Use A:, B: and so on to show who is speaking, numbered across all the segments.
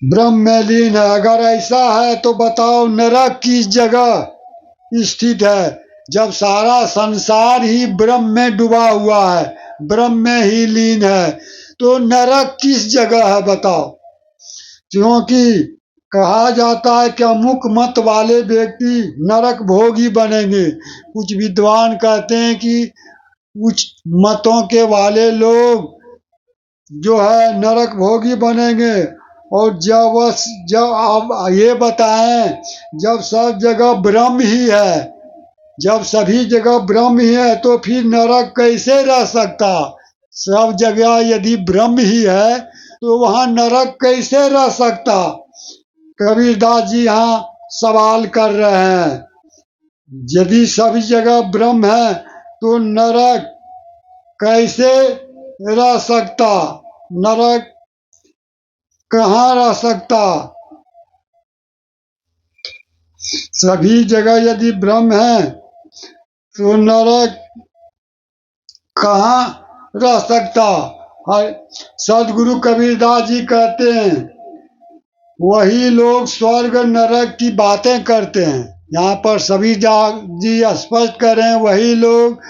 A: ब्रह्म में लीन है। अगर ऐसा है तो बताओ नरक किस जगह स्थित है? जब सारा संसार ही ब्रह्म में डूबा हुआ है, ब्रह्म में ही लीन है, तो नरक किस जगह है बताओ? क्योंकि कहा जाता है कि अमुक मत वाले व्यक्ति नरक भोगी बनेंगे। कुछ विद्वान कहते हैं कि कुछ मतों के वाले लोग जो है नरक भोगी बनेंगे। और जब आप ये बताएं, जब सब जगह ब्रह्म ही है, जब सभी जगह ब्रह्म ही है, तो फिर नरक कैसे रह सकता? सब जगह यदि ब्रह्म ही है तो वहां नरक कैसे रह सकता? कबीरदास जी यहाँ सवाल कर रहे हैं। यदि सभी जगह ब्रह्म है तो नरक कैसे रह सकता? नरक कहाँ रह सकता? सभी जगह यदि ब्रह्म है तो नरक कहाँ रह सकता? सदगुरु कबीरदास जी कहते हैं, वही लोग स्वर्ग नरक की बातें करते हैं। यहाँ पर सभी जी स्पष्ट करें, वही लोग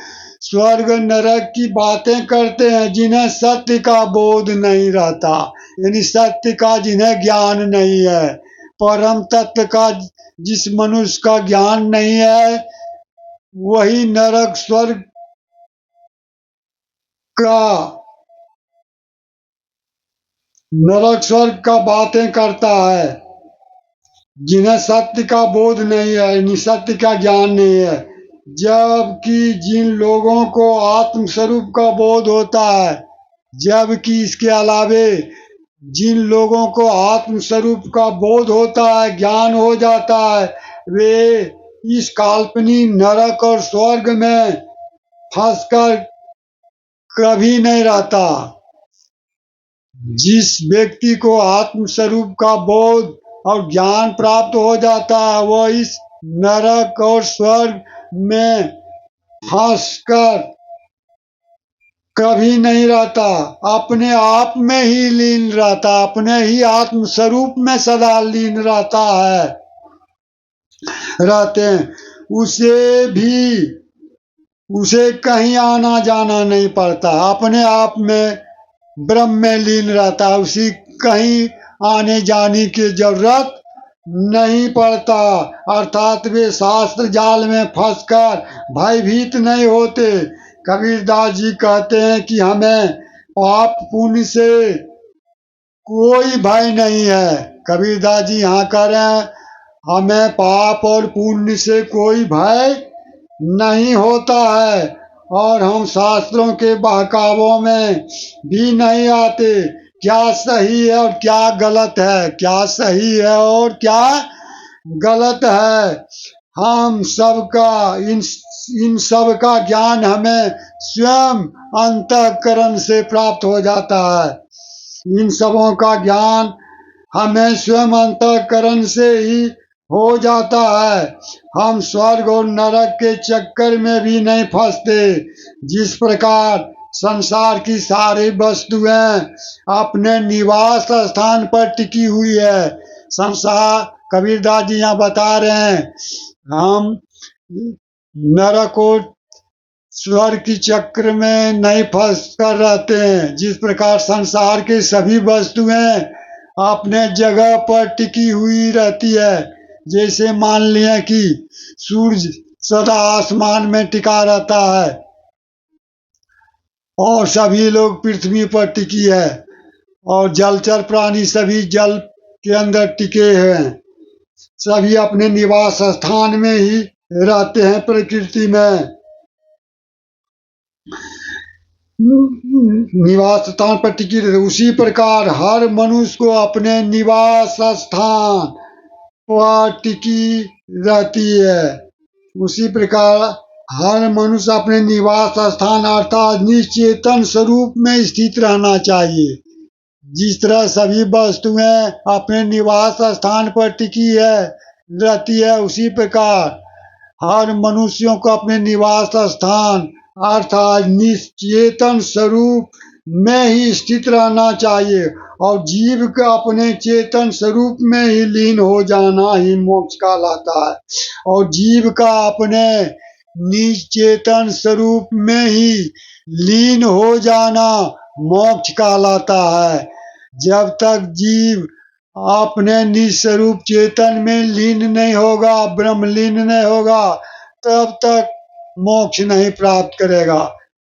A: स्वर्ग नरक की बातें करते हैं जिन्हें सत्य का बोध नहीं रहता, यानी सत्य का जिन्हें ज्ञान नहीं है, परम तत्व का जिस मनुष्य का ज्ञान नहीं है, वही नरक स्वर्ग का बातें करता है। जिन्हें सत्य का बोध नहीं है, यानी सत्य का ज्ञान नहीं है। जबकि जिन लोगों को आत्म स्वरूप का बोध होता है, जबकि इसके अलावे जिन लोगों को आत्म स्वरूप का बोध होता है, ज्ञान हो जाता है, वे इस काल्पनिक नरक और स्वर्ग में फंसकर कभी नहीं रहता। जिस व्यक्ति को आत्म स्वरूप का बोध और ज्ञान प्राप्त हो जाता है, वह इस नरक और स्वर्ग में फंसकर कभी नहीं रहता, अपने आप में ही लीन रहता, अपने ही आत्म स्वरूप में सदा लीन रहता है, रहते हैं। उसे कहीं आना जाना नहीं पड़ता, अपने आप में ब्रह्म में लीन रहता है, उसी कहीं आने जाने की जरूरत नहीं पड़ता। अर्थात वे शास्त्र जाल में फंसकर भयभीत नहीं होते। कबीरदास जी कहते हैं कि हमें पाप पुण्य से कोई भय नहीं है। कबीरदास जी यहाँ कह रहे हैं, हमें पाप और पुण्य से कोई भय नहीं होता है, और हम शास्त्रों के बहकावों में भी नहीं आते। क्या सही है और क्या गलत है, क्या सही है और क्या गलत है, हम सबका इन सब का ज्ञान हमें स्वयं अंतःकरण से प्राप्त हो जाता है। इन सबों का ज्ञान हमें स्वयं अंतःकरण से ही हो जाता है। हम स्वर्ग और नरक के चक्कर में भी नहीं फंसते। जिस प्रकार संसार की सारी वस्तुएं अपने निवास स्थान पर टिकी हुई है, संसार कबीरदास जी यहाँ बता रहे हैं, हम नरक और स्वर्ग की चक्र में नहीं फंस कर रहते हैं। जिस प्रकार संसार की सभी वस्तुएं अपने जगह पर टिकी हुई रहती है, जैसे मान लिया कि सूर्य सदा आसमान में टिका रहता है और सभी लोग पृथ्वी पर टिकी है, और जलचर प्राणी सभी जल के अंदर टिके हैं, सभी अपने निवास स्थान में ही रहते हैं प्रकृति में। निवास स्थान पर टिकी रहती। उसी प्रकार हर मनुष्य को अपने निवास स्थान पर टिकी रहती है। उसी प्रकार हर मनुष्य अपने निवास स्थान अर्थात निश्चेतन स्वरूप में स्थित रहना चाहिए। जिस तरह सभी वस्तुएं अपने निवास स्थान पर टिकी रहती है, उसी प्रकार हर मनुष्यों को अपने निवास स्थान अर्थात निश्चेतन स्वरूप में ही स्थित रहना चाहिए, और जीव का अपने चेतन स्वरूप में ही लीन हो जाना ही मोक्ष कहलाता है। और जीव का अपने निज चेतन स्वरूप में ही लीन हो जाना मोक्ष कहलाता है। जब तक जीव अपने निज स्वरूप चेतन में लीन नहीं होगा, ब्रह्म लीन नहीं होगा, तब तक मोक्ष नहीं प्राप्त करेगा।